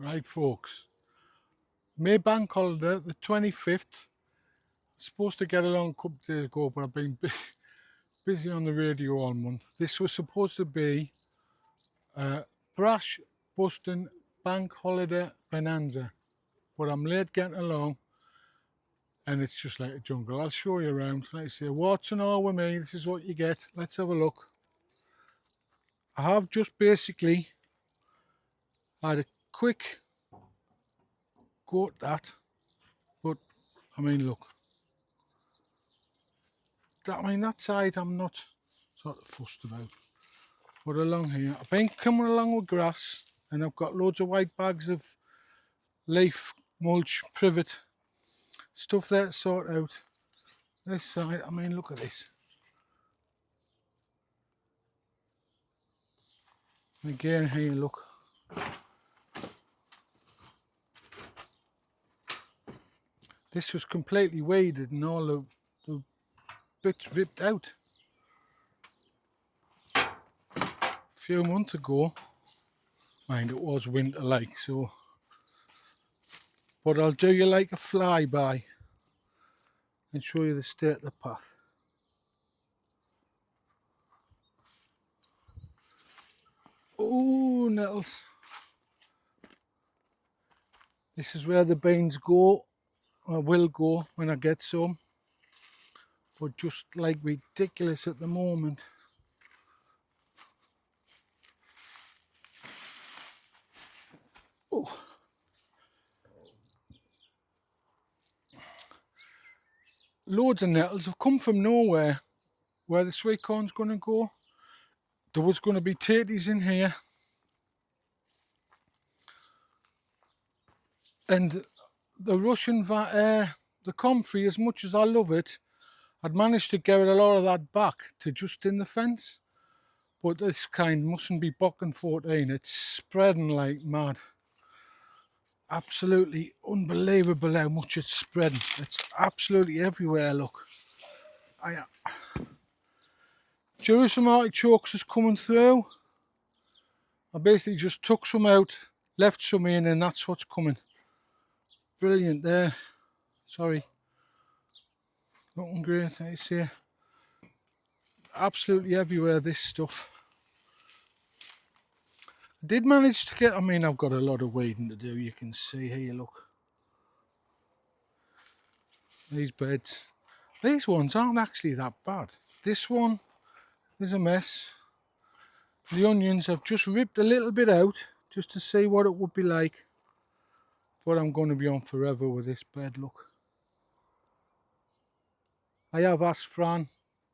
Right, folks. May bank holiday, the 25th. Supposed to get along a couple of days ago, but I've been busy on the radio all month. This was supposed to be Brash, Bustin, bank holiday Bonanza, but I'm late getting along, and it's just like a jungle. I'll show you around. Like I say, what's an hour with me? This is what you get. Let's have a look. I have just basically had a quick go at that, but I mean, look. That side I'm not sort of fussed about. But along here, I've been coming along with grass, and I've got loads of white bags of leaf, mulch, privet, stuff there to sort out. This side, I mean, look at this. And again here, look. This was completely weeded and all the bits ripped out. A few months ago, mind it was winter like, so. But I'll do you like a flyby and show you the state of the path. Oh, nettles. This is where the beans go, or will go when I get some. But just like ridiculous at the moment. Oh. Loads of nettles have come from nowhere. Where the sweet corn's going to go. There was going to be tatties in here. And the Russian, the comfrey, as much as I love it, I'd managed to get a lot of that back to just in the fence. But this kind mustn't be Bokken 14. It's spreading like mad. Absolutely unbelievable how much it's spreading. It's absolutely everywhere, look. Jerusalem artichokes is coming through. I basically just took some out, left some in, and that's what's coming. Brilliant there. Sorry. Looking great, I say. Absolutely everywhere, this stuff. I did manage to get, I mean, I've got a lot of weeding to do, you can see here, look. These beds. These ones aren't actually that bad. This one is a mess. The onions I've just ripped a little bit out just to see what it would be like. But I'm going to be on forever with this bed, look. I have asked Fran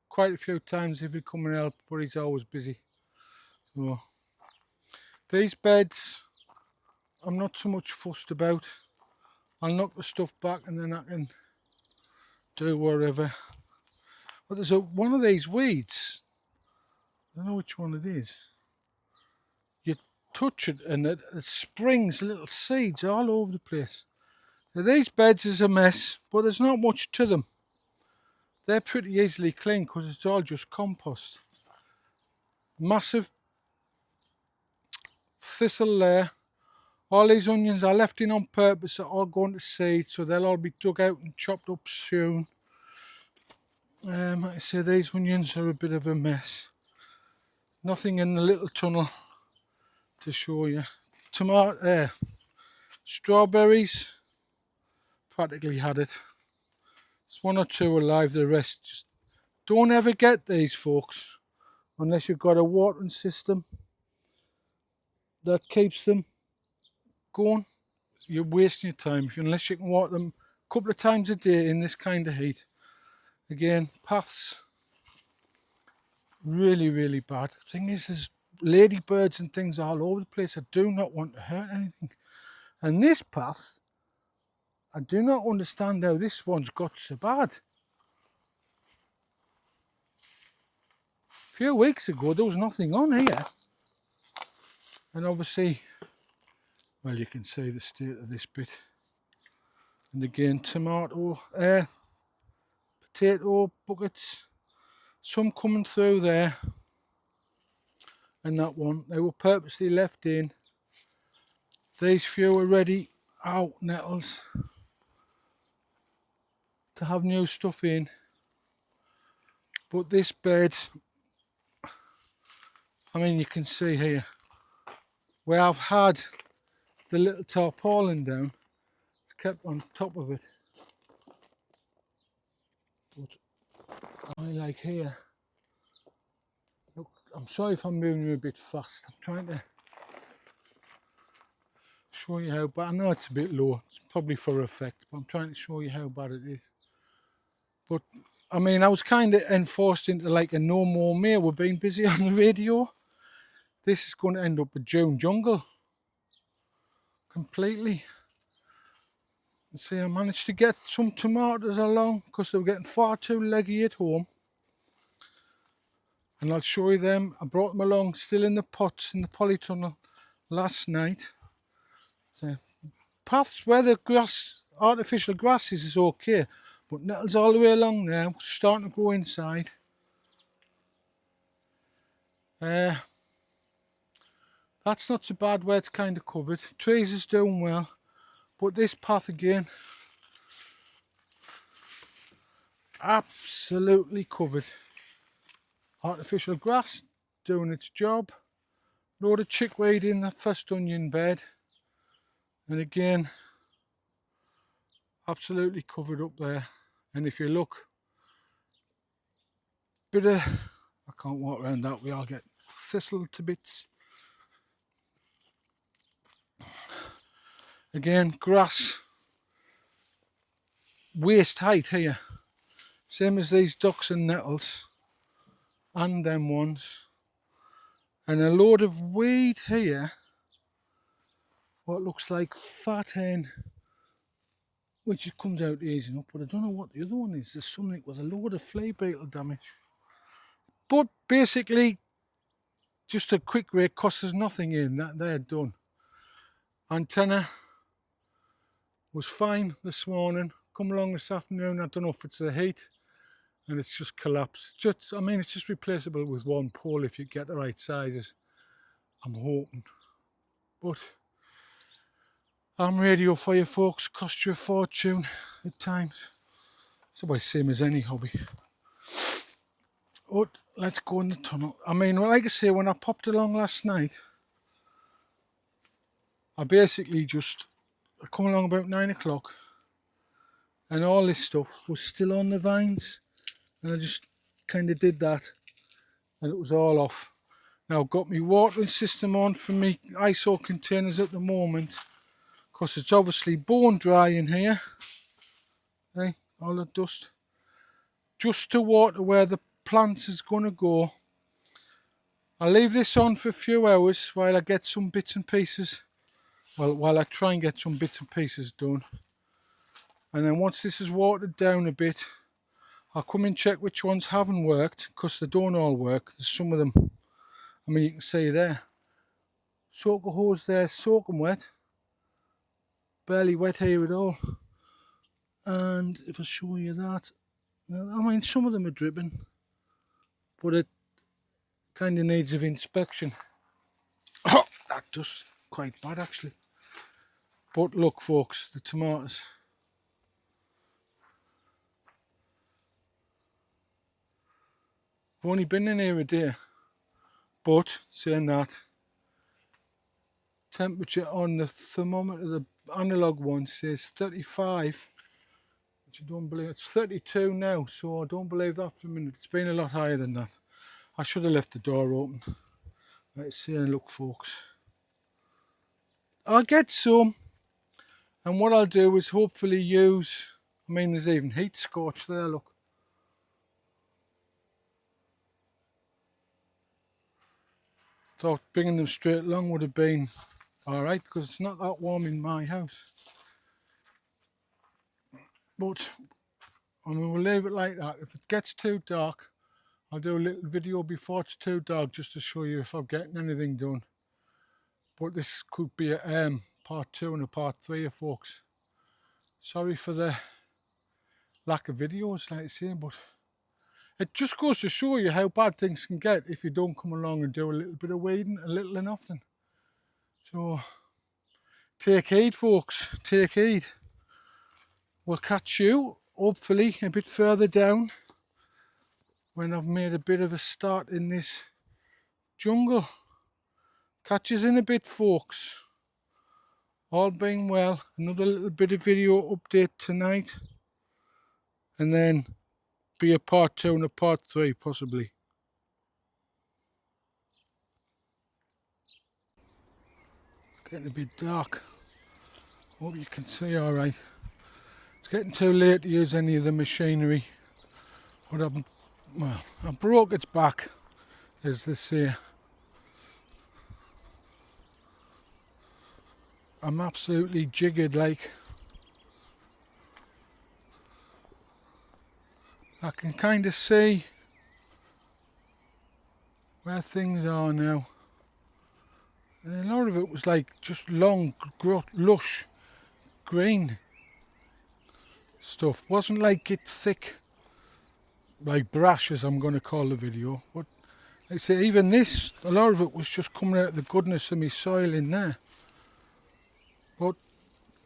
quite a few times if he'd come and help, but he's always busy. So these beds I'm not so much fussed about. I'll knock the stuff back and then I can do whatever. But there's one of these weeds. I don't know which one it is. You touch it and it springs little seeds all over the place. Now these beds is a mess, but there's not much to them. They're pretty easily cleaned because it's all just compost. Massive thistle there. All these onions I left in on purpose are all going to seed, so they'll all be dug out and chopped up soon. Like I say, these onions are a bit of a mess. Nothing in the little tunnel to show you. Tomato, strawberries, practically had it. It's one or two alive, the rest just don't ever get these, folks, unless you've got a watering system that keeps them going. You're wasting your time unless you can water them a couple of times a day in this kind of heat. Again, paths really, really bad. The thing is, there's ladybirds and things all over the place. I do not want to hurt anything. And this path, I do not understand how this one's got so bad. A few weeks ago, there was nothing on here. And obviously, well, you can see the state of this bit. And again, tomato, potato buckets, some coming through there. And that one, they were purposely left in These few are ready out nettles to have new stuff in. But this bed, I mean, you can see here where I've had the little tarpaulin down, it's kept on top of it. But I like here, look, I'm sorry if I'm moving a bit fast. I'm trying to show you how bad. I know it's a bit low, it's probably for effect, but I'm trying to show you how bad it is. But I mean, I was kind of enforced into like a No Mow May. We're being busy on the radio. This is going to end up a June jungle completely. And see, I managed to get some tomatoes along because they were getting far too leggy at home. And I'll show you them. I brought them along still in the pots in the polytunnel last night. So paths where the grass, artificial grasses is okay, but nettles all the way along now, starting to grow inside. That's not so bad where it's kind of covered. Trees is doing well, but this path again, absolutely covered. Artificial grass doing its job. Load of chickweed in the first onion bed, and again, absolutely covered up there. And if you look, bit of, I can't walk around that way, I'll get thistle to bits. Again, grass, waist height here, same as these ducks and nettles, and them ones. And a load of weed here, what looks like fat hen, which comes out easy enough, but I don't know what the other one is. There's something with a load of flea beetle damage. But basically, just a quick rake, costs us nothing in, that they're done. Antenna was fine this morning. Come along this afternoon, I don't know if it's the heat, and it's just collapsed. Just, I mean, it's just replaceable with one pole if you get the right sizes, I'm hoping. But I'm radio for you folks, cost you a fortune at times. It's about the same as any hobby. But let's go in the tunnel. I mean, like I say, when I popped along last night, I basically just, I come along about 9 o'clock and all this stuff was still on the vines, and I just kind of did that and it was all off. Now I've got my watering system on for me ISO containers at the moment, because it's obviously bone dry in here, okay, all the dust, just to water where the plant is going to go. I'll leave this on for a few hours while I get some bits and pieces, well, while I try and get some bits and pieces done. And then once this is watered down a bit, I'll come and check which ones haven't worked, because they don't all work. There's some of them, I mean, you can see there, soaker hose there, soaking wet, barely wet here at all. And if I show you that, I mean, some of them are dripping, but it kind of needs of inspection. Oh, that does quite bad actually. But look folks, the tomatoes, I've only been in here a day, but saying that, temperature on the thermometer, the analog one, says 35, which I don't believe. It's 32 now, so I don't believe that for a minute. It's been a lot higher than that. I should have left the door open. Let's see and look folks, I'll get some, and what I'll do is hopefully use, I mean, there's even heat scorch there, look. Thought bringing them straight along would have been alright, because it's not that warm in my house. But I mean, we'll leave it like that. If it gets too dark, I'll do a little video before it's too dark, just to show you if I'm getting anything done. But this could be a part 2 and a part 3, folks. Sorry for the lack of videos, like I say, but it just goes to show you how bad things can get if you don't come along and do a little bit of weeding, a little and often. So Take heed, folks, take heed. We'll catch you, hopefully, a bit further down when I've made a bit of a start in this jungle. Catch us in a bit, folks. All being well, another little bit of video update tonight, and then be a part 2 and a part 3 possibly. It's getting a bit dark. Hope you can see alright. It's getting too late to use any of the machinery. I broke its back, as they say. I'm absolutely jiggered, like. I can kind of see where things are now. And a lot of it was like just long, lush, green stuff. Wasn't like it thick, like Brash, as I'm going to call the video. But like I say, even this, a lot of it was just coming out of the goodness of my soil in there. But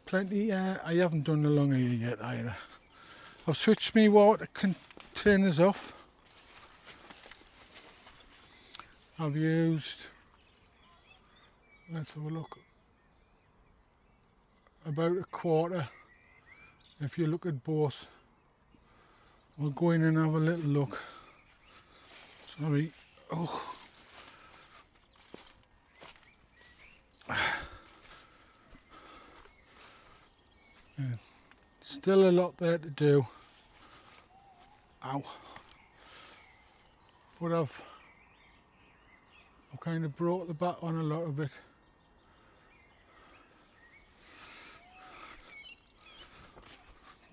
plenty, I haven't done the long ear yet either. I've switched my water containers off. I've used, let's have a look, about a quarter. If you look at both, we'll go in and have a little look. Sorry. Oh. Yeah. Still a lot there to do. Ow. But I've kind of brought the back on a lot of it.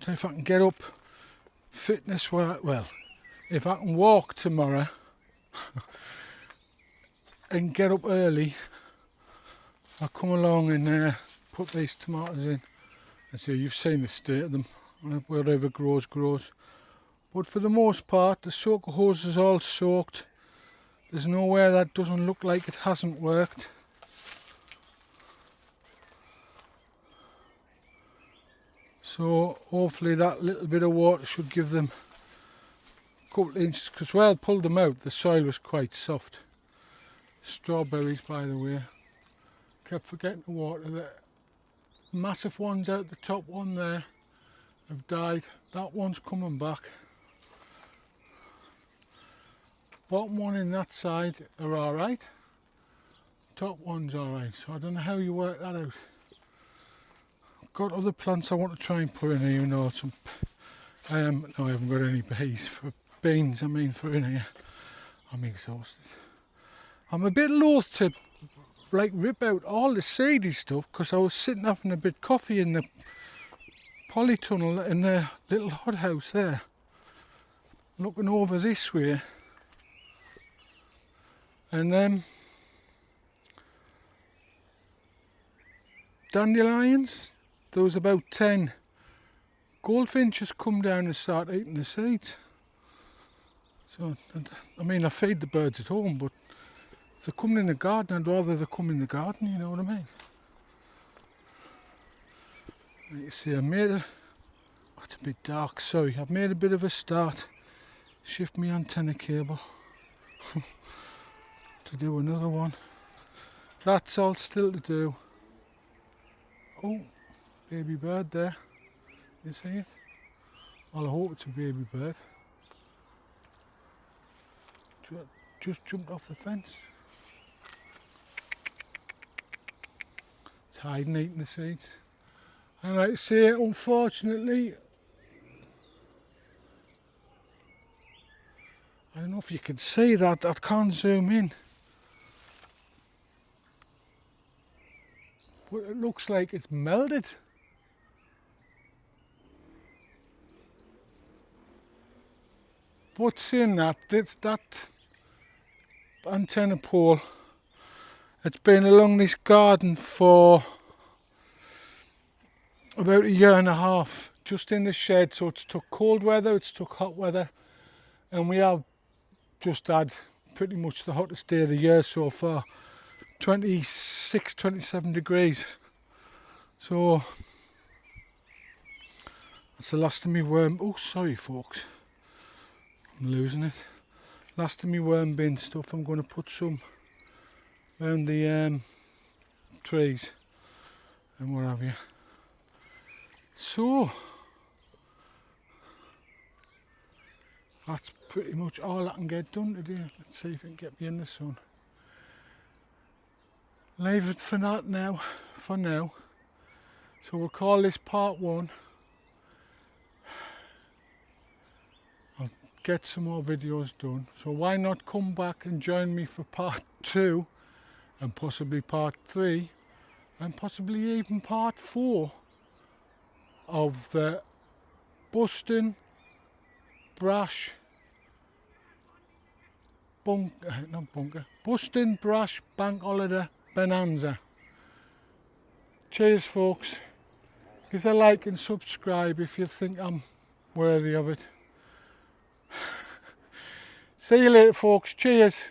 So if I can get up fitness well, if I can walk tomorrow and get up early, I'll come along and put these tomatoes in. And so you've seen the state of them, wherever grows, grows. But for the most part, the soaker hose is all soaked. There's nowhere that doesn't look like it hasn't worked. So hopefully that little bit of water should give them a couple of inches, because where I pulled them out, the soil was quite soft. Strawberries, by the way. Kept forgetting to water there. Massive ones out the top one there have died. That one's coming back. Bottom one in that side are alright. Top one's alright. So I don't know how you work that out. Got other plants I want to try and put in here, you know, some no, I haven't got any bees for beans, I mean for in here. I'm exhausted. I'm a bit loath to like rip out all the seedy stuff, because I was sitting having a bit of coffee in the polytunnel in the little hothouse there, looking over this way, and dandelions, there was about 10 goldfinches come down and start eating the seeds. So I mean, I feed the birds at home, but if they're coming in the garden, I'd rather they come in the garden, you know what I mean? Like you see, it's a bit dark, sorry, I've made a bit of a start. Shift my antenna cable to do another one. That's all still to do. Oh, baby bird there, you see it? Well, I hope it's a baby bird. Just jumped off the fence. It's hiding, eating the seeds. And like I say, unfortunately, I don't know if you can see that, I can't zoom in. But it looks like it's melted. But saying that, that antenna pole, it's been along this garden for about a year and a half, just in the shed. So it's took cold weather, it's took hot weather, and we have just had pretty much the hottest day of the year so far. 26, 27 degrees. So that's the last of me worm. Oh, sorry folks, I'm losing it. Last of me worm bin stuff. I'm going to put some around the trees and what have you. So that's pretty much all I can get done today. Let's see if I can get me in the sun. Leave it for that now, for now. So we'll call this part 1. I'll get some more videos done. So why not come back and join me for part 2 and possibly part 3 and possibly even part 4 of the Bustin, Brash, Bustin, Brash Bank Holiday Bonanza. Cheers folks. Give us a like and subscribe if you think I'm worthy of it. See you later folks. Cheers.